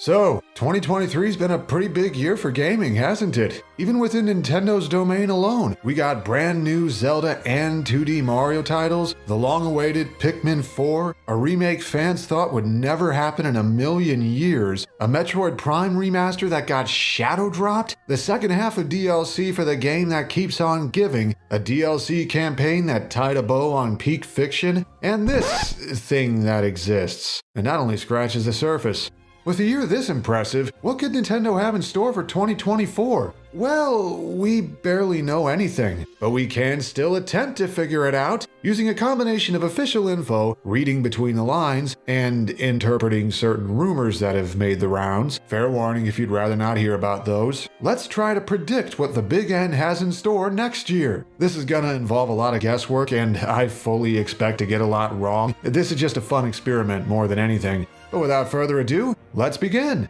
So, 2023's been a pretty big year for gaming, hasn't it? Even within Nintendo's domain alone, we got brand new Zelda and 2D Mario titles, the long-awaited Pikmin 4, a remake fans thought would never happen in a million years, a Metroid Prime remaster that got shadow dropped, the second half of DLC for the game that keeps on giving, a DLC campaign that tied a bow on peak fiction, and this thing that exists. And that only scratches the surface. With a year this impressive, what could Nintendo have in store for 2024? Well, we barely know anything, but we can still attempt to figure it out using a combination of official info, reading between the lines, and interpreting certain rumors that have made the rounds. Fair warning if you'd rather not hear about those. Let's try to predict what the Big N has in store next year. This is gonna involve a lot of guesswork, and I fully expect to get a lot wrong. This is just a fun experiment more than anything. But without further ado, let's begin!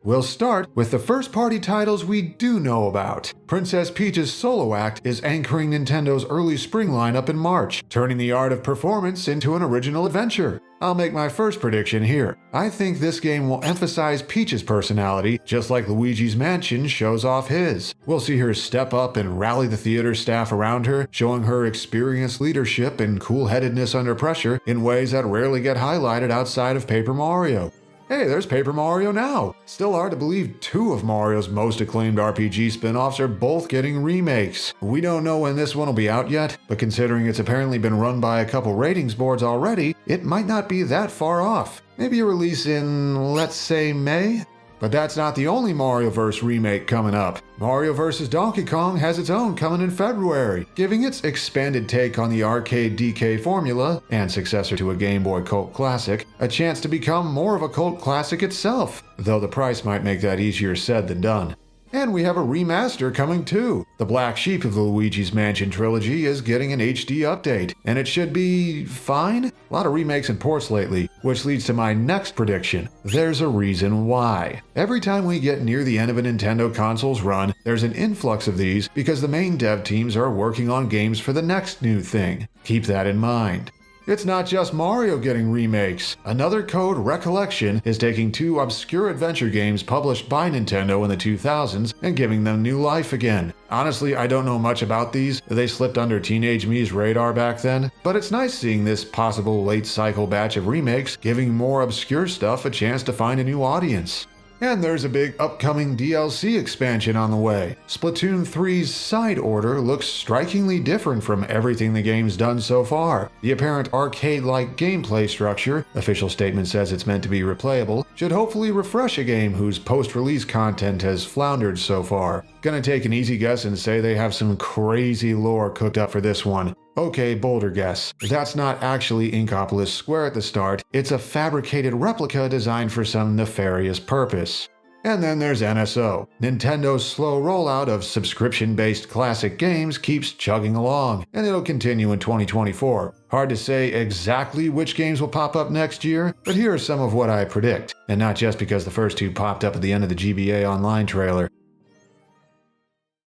We'll start with the first-party titles we do know about. Princess Peach's solo act is anchoring Nintendo's early spring lineup in March, turning the art of performance into an original adventure. I'll make my first prediction here. I think this game will emphasize Peach's personality, just like Luigi's Mansion shows off his. We'll see her step up and rally the theater staff around her, showing her experienced leadership and cool-headedness under pressure in ways that rarely get highlighted outside of Paper Mario. Hey, there's Paper Mario now! Still hard to believe two of Mario's most acclaimed RPG spin-offs are both getting remakes. We don't know when this one will be out yet, but considering it's apparently been run by a couple ratings boards already, it might not be that far off. Maybe a release in, let's say, May? But that's not the only Marioverse remake coming up. Mario vs. Donkey Kong has its own coming in February, giving its expanded take on the arcade DK formula, and successor to a Game Boy cult classic, a chance to become more of a cult classic itself, though the price might make that easier said than done. And we have a remaster coming too. The black sheep of the Luigi's Mansion trilogy is getting an HD update, and it should be fine? A lot of remakes and ports lately, which leads to my next prediction. There's a reason why. Every time we get near the end of a Nintendo console's run, there's an influx of these because the main dev teams are working on games for the next new thing. Keep that in mind. It's not just Mario getting remakes. Another Code Recollection is taking two obscure adventure games published by Nintendo in the 2000s and giving them new life again. Honestly, I don't know much about these. They slipped under Teenage Me's radar back then, but it's nice seeing this possible late cycle batch of remakes giving more obscure stuff a chance to find a new audience. And there's a big upcoming DLC expansion on the way. Splatoon 3's side order looks strikingly different from everything the game's done so far. The apparent arcade-like gameplay structure, official statement says it's meant to be replayable, should hopefully refresh a game whose post-release content has floundered so far. Gonna take an easy guess and say they have some crazy lore cooked up for this one. Okay, bolder guess. That's not actually Inkopolis Square at the start, it's a fabricated replica designed for some nefarious purpose. And then there's NSO. Nintendo's slow rollout of subscription-based classic games keeps chugging along, and it'll continue in 2024. Hard to say exactly which games will pop up next year, but here are some of what I predict, and not just because the first two popped up at the end of the GBA Online trailer.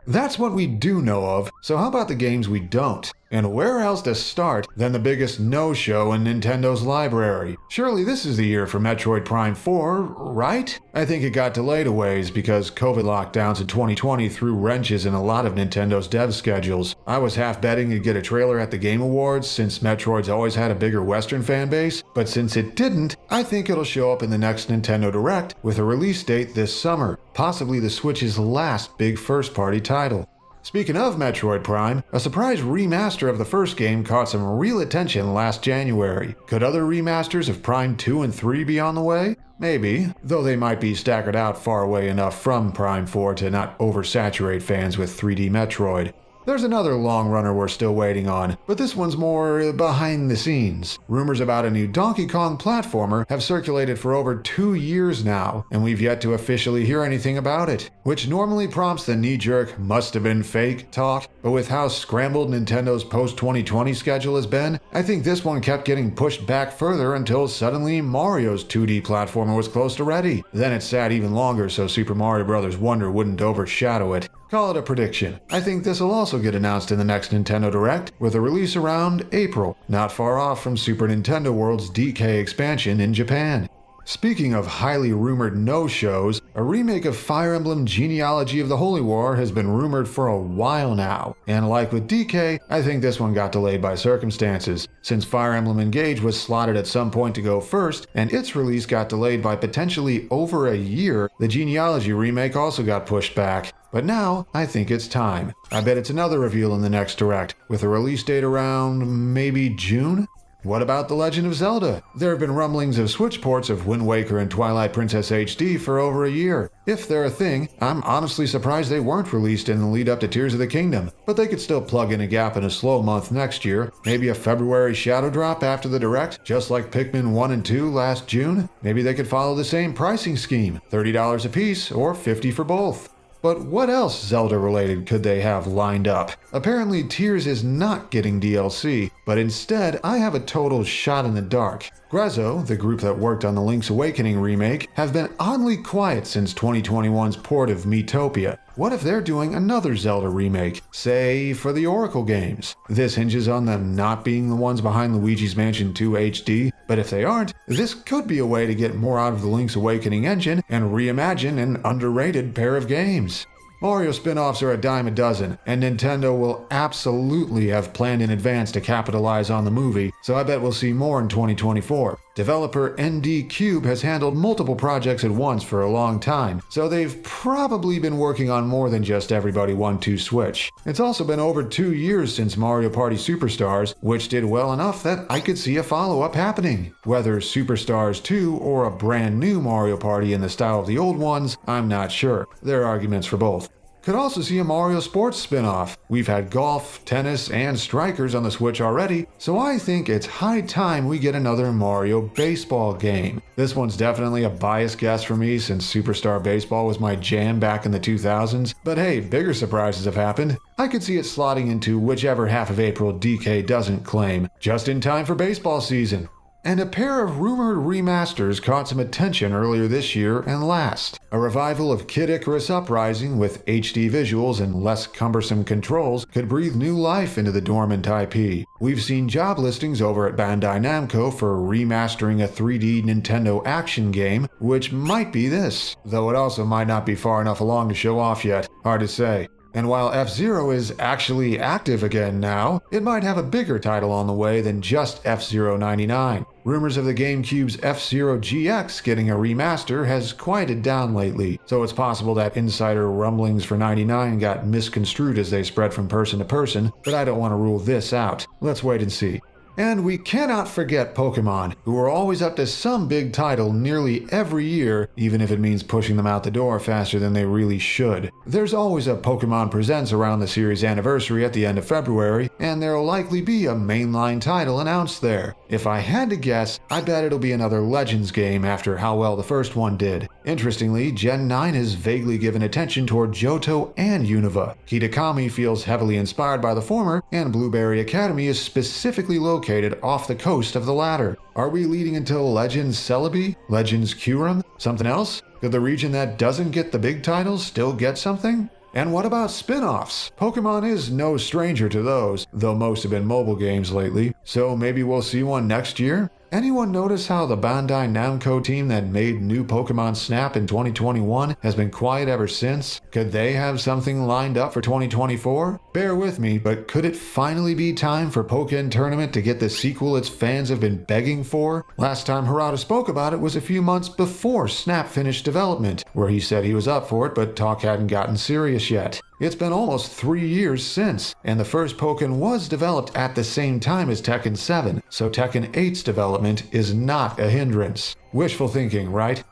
That's what we do know of, so how about the games we don't? And where else to start than the biggest no-show in Nintendo's library? Surely this is the year for Metroid Prime 4, right? I think it got delayed a ways because COVID lockdowns in 2020 threw wrenches in a lot of Nintendo's dev schedules. I was half betting it'd get a trailer at the Game Awards since Metroid's always had a bigger Western fan base, but since it didn't, I think it'll show up in the next Nintendo Direct with a release date this summer, possibly the Switch's last big first-party title. Speaking of Metroid Prime, a surprise remaster of the first game caught some real attention last January. Could other remasters of Prime 2 and 3 be on the way? Maybe, though they might be staggered out far away enough from Prime 4 to not oversaturate fans with 3D Metroid. There's another long runner we're still waiting on, but this one's more behind the scenes. Rumors about a new Donkey Kong platformer have circulated for over 2 years now, and we've yet to officially hear anything about it, which normally prompts the knee-jerk must have been fake talk, but with how scrambled Nintendo's post-2020 schedule has been, I think this one kept getting pushed back further until suddenly Mario's 2D platformer was close to ready. Then it sat even longer so Super Mario Bros. Wonder wouldn't overshadow it. Call it a prediction. I think this will also get announced in the next Nintendo Direct, with a release around April, not far off from Super Nintendo World's DK expansion in Japan. Speaking of highly rumored no-shows, a remake of Fire Emblem Genealogy of the Holy War has been rumored for a while now, and like with DK, I think this one got delayed by circumstances. Since Fire Emblem Engage was slotted at some point to go first, and its release got delayed by potentially over a year, the Genealogy remake also got pushed back. But now, I think it's time. I bet it's another reveal in the next Direct, with a release date around maybe June? What about The Legend of Zelda? There have been rumblings of Switch ports of Wind Waker and Twilight Princess HD for over a year. If they're a thing, I'm honestly surprised they weren't released in the lead up to Tears of the Kingdom, but they could still plug in a gap in a slow month next year, maybe a February shadow drop after the Direct, just like Pikmin 1 and 2 last June. Maybe they could follow the same pricing scheme, $30 a piece or $50 for both. But what else Zelda-related could they have lined up? Apparently Tears is not getting DLC, but instead I have a total shot in the dark. Grezzo, the group that worked on the Link's Awakening remake, have been oddly quiet since 2021's port of Miitopia. What if they're doing another Zelda remake, say for the Oracle games? This hinges on them not being the ones behind Luigi's Mansion 2 HD, but if they aren't, this could be a way to get more out of the Link's Awakening engine and reimagine an underrated pair of games. Mario spin-offs are a dime a dozen, and Nintendo will absolutely have planned in advance to capitalize on the movie, so I bet we'll see more in 2024. Developer ND Cube has handled multiple projects at once for a long time, so they've probably been working on more than just Everybody 1-2 Switch. It's also been over 2 years since Mario Party Superstars, which did well enough that I could see a follow-up happening. Whether Superstars 2 or a brand new Mario Party in the style of the old ones, I'm not sure. There are arguments for both. Could also see a Mario Sports spin-off. We've had golf, tennis, and strikers on the Switch already, so I think it's high time we get another Mario baseball game. This one's definitely a biased guess for me since Superstar Baseball was my jam back in the 2000s, but hey, bigger surprises have happened. I could see it slotting into whichever half of April DK doesn't claim, just in time for baseball season. And a pair of rumored remasters caught some attention earlier this year and last. A revival of Kid Icarus Uprising with HD visuals and less cumbersome controls could breathe new life into the dormant IP. We've seen job listings over at Bandai Namco for remastering a 3D Nintendo action game, which might be this, though it also might not be far enough along to show off yet. Hard to say. And while F-Zero is actually active again now, it might have a bigger title on the way than just F-Zero 99. Rumors of the GameCube's F-Zero GX getting a remaster has quieted down lately, so it's possible that insider rumblings for 99 got misconstrued as they spread from person to person, but I don't want to rule this out. Let's wait and see. And we cannot forget Pokemon, who are always up to some big title nearly every year, even if it means pushing them out the door faster than they really should. There's always a Pokemon Presents around the series' anniversary at the end of February, and there'll likely be a mainline title announced there. If I had to guess, I bet it'll be another Legends game after how well the first one did. Interestingly, Gen 9 has vaguely given attention toward Johto and Unova. Kitakami feels heavily inspired by the former, and Blueberry Academy is specifically located off the coast of the latter. Are we leading into Legends Celebi? Legends Kyurem? Something else? Could the region that doesn't get the big titles still get something? And what about spin-offs? Pokemon is no stranger to those, though most have been mobile games lately, so maybe we'll see one next year? Anyone notice how the Bandai Namco team that made new Pokemon Snap in 2021 has been quiet ever since? Could they have something lined up for 2024? Bear with me, but could it finally be time for Pokken Tournament to get the sequel its fans have been begging for? Last time Harada spoke about it was a few months before Snap finished development, where he said he was up for it, but talk hadn't gotten serious yet. It's been almost 3 years since, and the first Pokken was developed at the same time as Tekken 7, so Tekken 8's development is not a hindrance. Wishful thinking, right?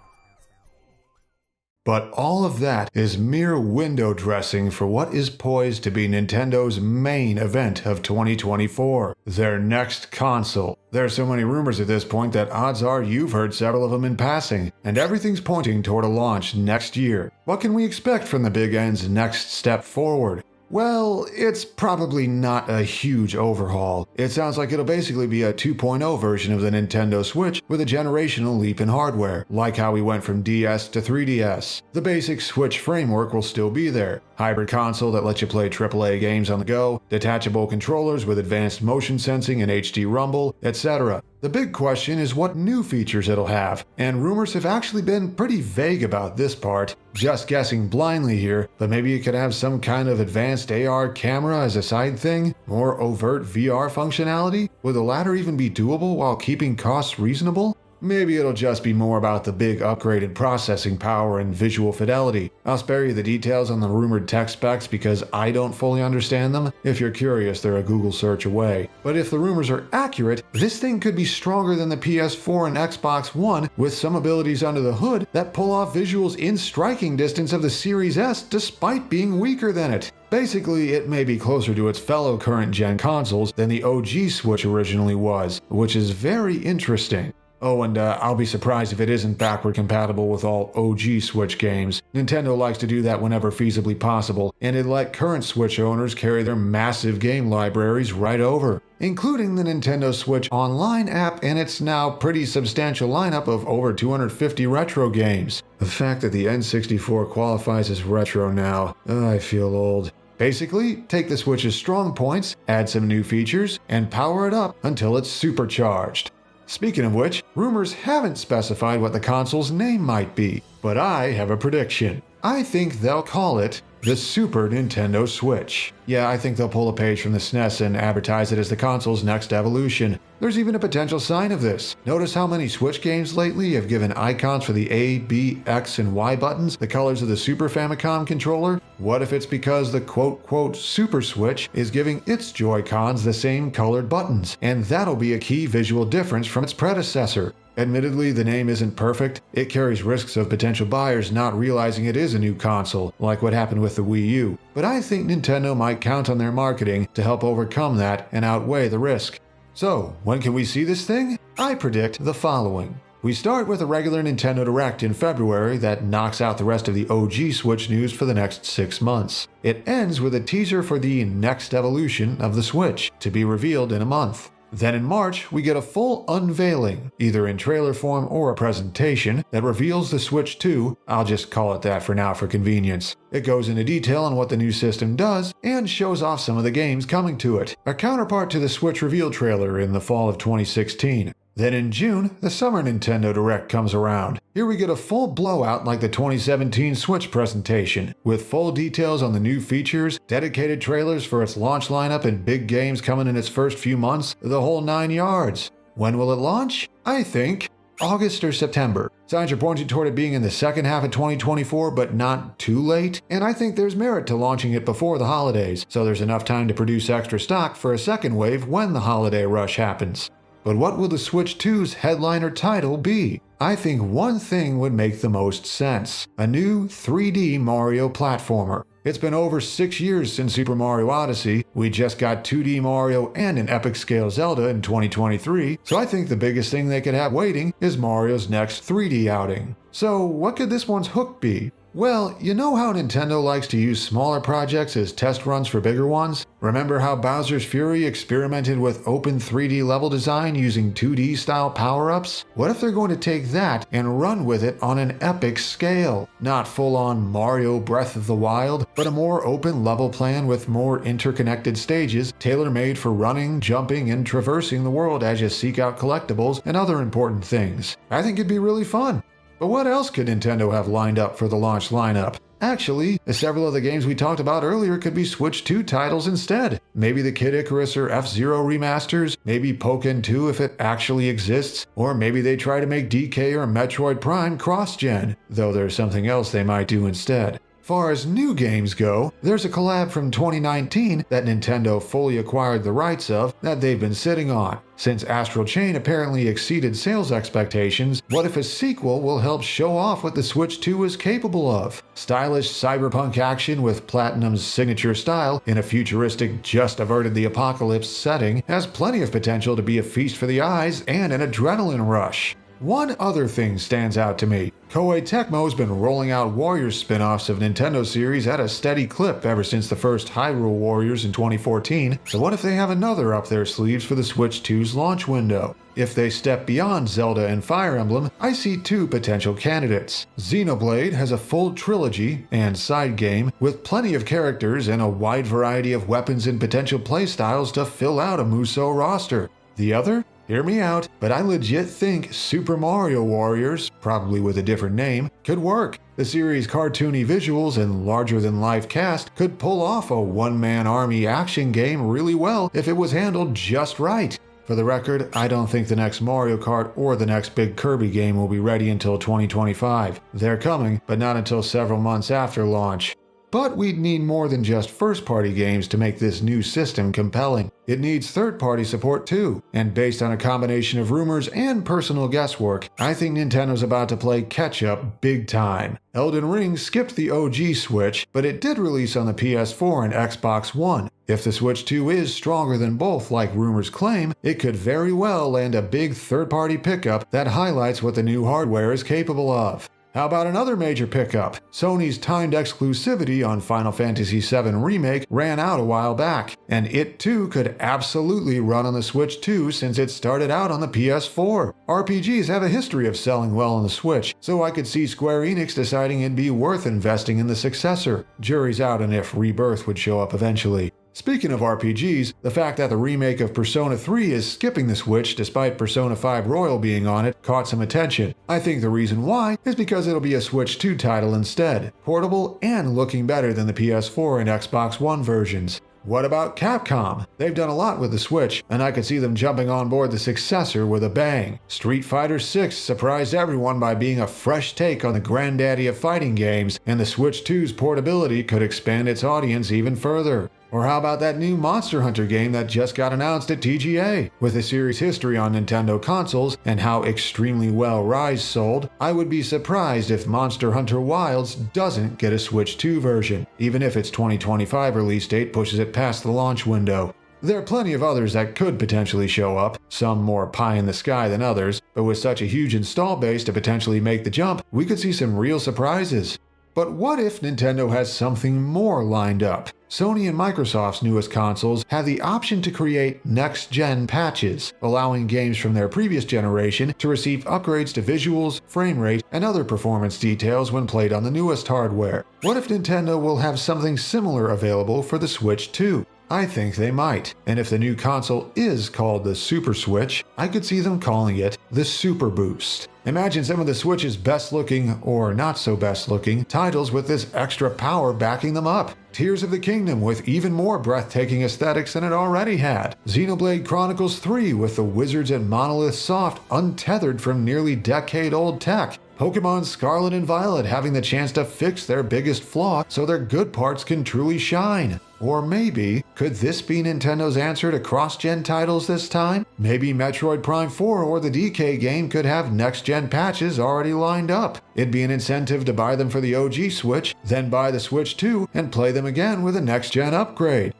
But all of that is mere window dressing for what is poised to be Nintendo's main event of 2024, their next console. There are so many rumors at this point that odds are you've heard several of them in passing, and everything's pointing toward a launch next year. What can we expect from the Big N's next step forward? Well, it's probably not a huge overhaul. It sounds like it'll basically be a 2.0 version of the Nintendo Switch with a generational leap in hardware, like how we went from DS to 3DS. The basic Switch framework will still be there. Hybrid console that lets you play AAA games on the go, detachable controllers with advanced motion sensing and HD rumble, etc. The big question is what new features it'll have, and rumors have actually been pretty vague about this part. Just guessing blindly here, but maybe it could have some kind of advanced AR camera as a side thing, more overt VR functionality? Would the latter even be doable while keeping costs reasonable? Maybe it'll just be more about the big upgrade in processing power and visual fidelity. I'll spare you the details on the rumored tech specs because I don't fully understand them. If you're curious, they're a Google search away. But if the rumors are accurate, this thing could be stronger than the PS4 and Xbox One, with some abilities under the hood that pull off visuals in striking distance of the Series S despite being weaker than it. Basically, it may be closer to its fellow current-gen consoles than the OG Switch originally was, which is very interesting. Oh, and I'll be surprised if it isn't backward compatible with all OG Switch games. Nintendo likes to do that whenever feasibly possible, and it let current Switch owners carry their massive game libraries right over, including the Nintendo Switch Online app and its now pretty substantial lineup of over 250 retro games. The fact that the N64 qualifies as retro now, I feel old. Basically, take the Switch's strong points, add some new features, and power it up until it's supercharged. Speaking of which, rumors haven't specified what the console's name might be, but I have a prediction. I think they'll call it the Super Nintendo Switch. Yeah, I think they'll pull a page from the SNES and advertise it as the console's next evolution. There's even a potential sign of this. Notice how many Switch games lately have given icons for the A, B, X, and Y buttons the colors of the Super Famicom controller? What if it's because the quote-quote Super Switch is giving its Joy-Cons the same colored buttons, and that'll be a key visual difference from its predecessor? Admittedly, the name isn't perfect. It carries risks of potential buyers not realizing it is a new console, like what happened with the Wii U. But I think Nintendo might count on their marketing to help overcome that and outweigh the risk. So, when can we see this thing? I predict the following. We start with a regular Nintendo Direct in February that knocks out the rest of the OG Switch news for the next 6 months. It ends with a teaser for the next evolution of the Switch, to be revealed in a month. Then in March, we get a full unveiling, either in trailer form or a presentation, that reveals the Switch 2, I'll just call it that for now for convenience. It goes into detail on what the new system does, and shows off some of the games coming to it, a counterpart to the Switch reveal trailer in the fall of 2016. Then in June, the summer Nintendo Direct comes around. Here we get a full blowout like the 2017 Switch presentation, with full details on the new features, dedicated trailers for its launch lineup and big games coming in its first few months, the whole 9 yards. When will it launch? I think August or September. Signs are pointing toward it being in the second half of 2024, but not too late, and I think there's merit to launching it before the holidays, so there's enough time to produce extra stock for a second wave when the holiday rush happens. But what will the Switch 2's headliner title be? I think one thing would make the most sense: a new 3D Mario platformer. It's been over 6 years since Super Mario Odyssey. We just got 2D Mario and an epic-scale Zelda in 2023, so I think the biggest thing they could have waiting is Mario's next 3D outing. So what could this one's hook be? Well, you know how Nintendo likes to use smaller projects as test runs for bigger ones? Remember how Bowser's Fury experimented with open 3D level design using 2D style power-ups? What if they're going to take that and run with it on an epic scale? Not full-on Mario Breath of the Wild, but a more open level plan with more interconnected stages, tailor-made for running, jumping, and traversing the world as you seek out collectibles and other important things. I think it'd be really fun. But what else could Nintendo have lined up for the launch lineup? Actually, several of the games we talked about earlier could be Switch 2 titles instead. Maybe the Kid Icarus or F-Zero remasters, maybe Pokken 2 if it actually exists, or maybe they try to make DK or Metroid Prime cross-gen, though there's something else they might do instead. Far as new games go, there's a collab from 2019 that Nintendo fully acquired the rights of that they've been sitting on. Since Astral Chain apparently exceeded sales expectations, what if a sequel will help show off what the Switch 2 is capable of? Stylish cyberpunk action with Platinum's signature style in a futuristic just averted the apocalypse setting has plenty of potential to be a feast for the eyes and an adrenaline rush. One other thing stands out to me. Koei Tecmo's been rolling out Warriors spin-offs of Nintendo series at a steady clip ever since the first Hyrule Warriors in 2014, so what if they have another up their sleeves for the Switch 2's launch window? If they step beyond Zelda and Fire Emblem, I see two potential candidates. Xenoblade has a full trilogy and side game with plenty of characters and a wide variety of weapons and potential playstyles to fill out a Musou roster. The other? Hear me out, but I legit think Super Mario Warriors, probably with a different name, could work. The series' cartoony visuals and larger-than-life cast could pull off a one-man army action game really well if it was handled just right. For the record, I don't think the next Mario Kart or the next big Kirby game will be ready until 2025. They're coming, but not until several months after launch. But we'd need more than just first-party games to make this new system compelling. It needs third-party support too, and based on a combination of rumors and personal guesswork, I think Nintendo's about to play catch-up big time. Elden Ring skipped the OG Switch, but it did release on the PS4 and Xbox One. If the Switch 2 is stronger than both like rumors claim, it could very well land a big third-party pickup that highlights what the new hardware is capable of. How about another major pickup? Sony's timed exclusivity on Final Fantasy VII Remake ran out a while back, and it too could absolutely run on the Switch 2 since it started out on the PS4. RPGs have a history of selling well on the Switch, so I could see Square Enix deciding it'd be worth investing in the successor. Jury's out on if Rebirth would show up eventually. Speaking of RPGs, the fact that the remake of Persona 3 is skipping the Switch despite Persona 5 Royal being on it caught some attention. I think the reason why is because it'll be a Switch 2 title instead, portable and looking better than the PS4 and Xbox One versions. What about Capcom? They've done a lot with the Switch, and I could see them jumping on board the successor with a bang. Street Fighter VI surprised everyone by being a fresh take on the granddaddy of fighting games, and the Switch 2's portability could expand its audience even further. Or how about that new Monster Hunter game that just got announced at TGA? With the series' history on Nintendo consoles and how extremely well Rise sold, I would be surprised if Monster Hunter Wilds doesn't get a Switch 2 version, even if its 2025 release date pushes it past the launch window. There are plenty of others that could potentially show up, some more pie in the sky than others, but with such a huge install base to potentially make the jump, we could see some real surprises. But what if Nintendo has something more lined up? Sony and Microsoft's newest consoles have the option to create next-gen patches, allowing games from their previous generation to receive upgrades to visuals, frame rate, and other performance details when played on the newest hardware. What if Nintendo will have something similar available for the Switch 2? I think they might, and if the new console is called the Super Switch, I could see them calling it the Super Boost. Imagine some of the Switch's best-looking, or not-so-best-looking, titles with this extra power backing them up. Tears of the Kingdom with even more breathtaking aesthetics than it already had. Xenoblade Chronicles 3 with the Wizards at Monolith Soft untethered from nearly decade-old tech. Pokemon Scarlet and Violet having the chance to fix their biggest flaw so their good parts can truly shine. Or maybe, could this be Nintendo's answer to cross-gen titles this time? Maybe Metroid Prime 4 or the DK game could have next-gen patches already lined up. It'd be an incentive to buy them for the OG Switch, then buy the Switch 2 and play them again with a next-gen upgrade.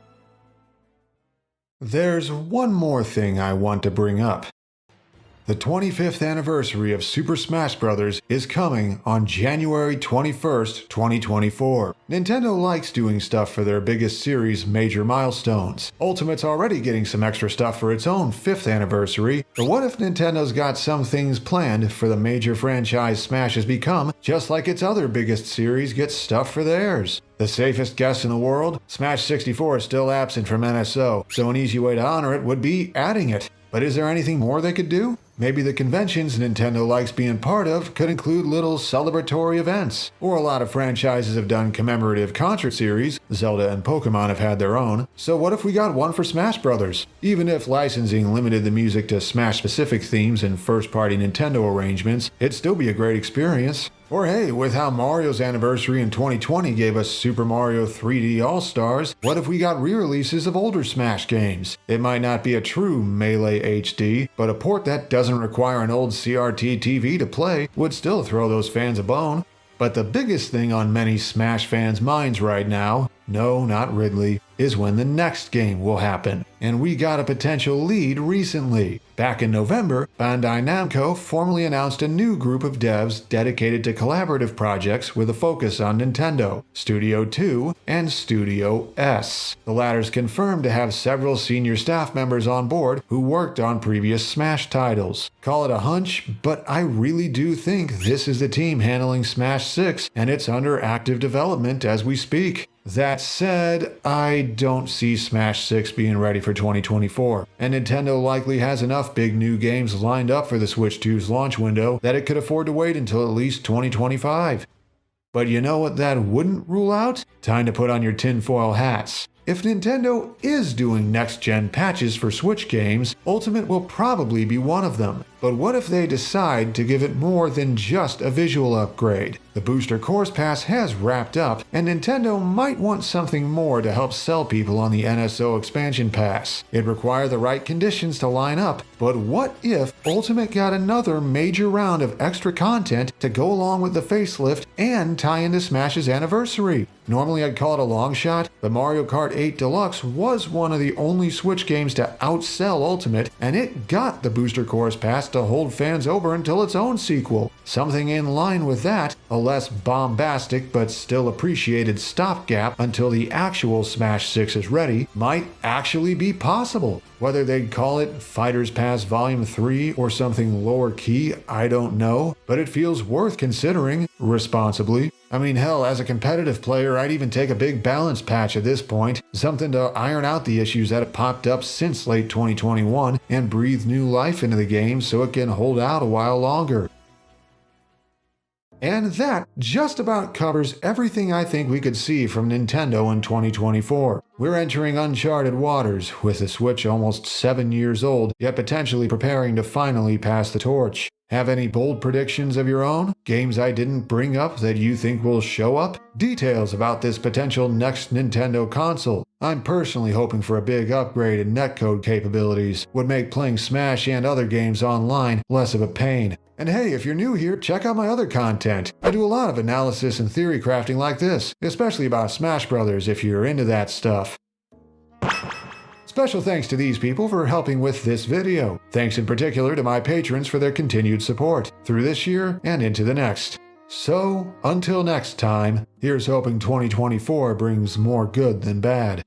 There's one more thing I want to bring up. The 25th anniversary of Super Smash Bros. Is coming on January 21st, 2024. Nintendo likes doing stuff for their biggest series' major milestones. Ultimate's already getting some extra stuff for its own 5th anniversary, but what if Nintendo's got some things planned for the major franchise Smash has become, just like its other biggest series gets stuff for theirs? The safest guess in the world? Smash 64 is still absent from NSO, so an easy way to honor it would be adding it. But is there anything more they could do? Maybe the conventions Nintendo likes being part of could include little celebratory events. Or a lot of franchises have done commemorative concert series, Zelda and Pokemon have had their own, so what if we got one for Smash Bros? Even if licensing limited the music to Smash-specific themes and first-party Nintendo arrangements, it'd still be a great experience. Or hey, with how Mario's anniversary in 2020 gave us Super Mario 3D All-Stars, what if we got re-releases of older Smash games? It might not be a true Melee HD, but a port that doesn't require an old CRT TV to play would still throw those fans a bone. But the biggest thing on many Smash fans' minds right now, no, not Ridley, is when the next game will happen. And we got a potential lead recently. Back in November, Bandai Namco formally announced a new group of devs dedicated to collaborative projects with a focus on Nintendo, Studio 2 and Studio S. The latter's confirmed to have several senior staff members on board who worked on previous Smash titles. Call it a hunch, but I really do think this is the team handling Smash 6, and it's under active development as we speak. That said, I don't see Smash 6 being ready for 2024, and Nintendo likely has enough big new games lined up for the Switch 2's launch window that it could afford to wait until at least 2025. But you know what that wouldn't rule out? Time to put on your tinfoil hats. If Nintendo is doing next-gen patches for Switch games, Ultimate will probably be one of them. But what if they decide to give it more than just a visual upgrade? The Booster Course Pass has wrapped up, and Nintendo might want something more to help sell people on the NSO Expansion Pass. It'd require the right conditions to line up, but what if Ultimate got another major round of extra content to go along with the facelift and tie into Smash's anniversary? Normally I'd call it a long shot, but Mario Kart 8 Deluxe was one of the only Switch games to outsell Ultimate, and it got the Booster Course Pass to hold fans over until its own sequel. Something in line with that, a less bombastic but still appreciated stopgap until the actual Smash 6 is ready, might actually be possible. Whether they'd call it Fighters Pass Volume 3 or something lower key, I don't know, but it feels worth considering responsibly. I mean, hell, as a competitive player, I'd even take a big balance patch at this point, something to iron out the issues that have popped up since late 2021 and breathe new life into the game so it can hold out a while longer. And that just about covers everything I think we could see from Nintendo in 2024. We're entering uncharted waters, with the Switch almost 7 years old, yet potentially preparing to finally pass the torch. Have any bold predictions of your own? Games I didn't bring up that you think will show up? Details about this potential next Nintendo console? I'm personally hoping for a big upgrade in netcode capabilities. Would make playing Smash and other games online less of a pain. And hey, if you're new here, check out my other content. I do a lot of analysis and theory crafting like this, especially about Smash Brothers if you're into that stuff. Special thanks to these people for helping with this video. Thanks in particular to my patrons for their continued support through this year and into the next. So, until next time, here's hoping 2024 brings more good than bad.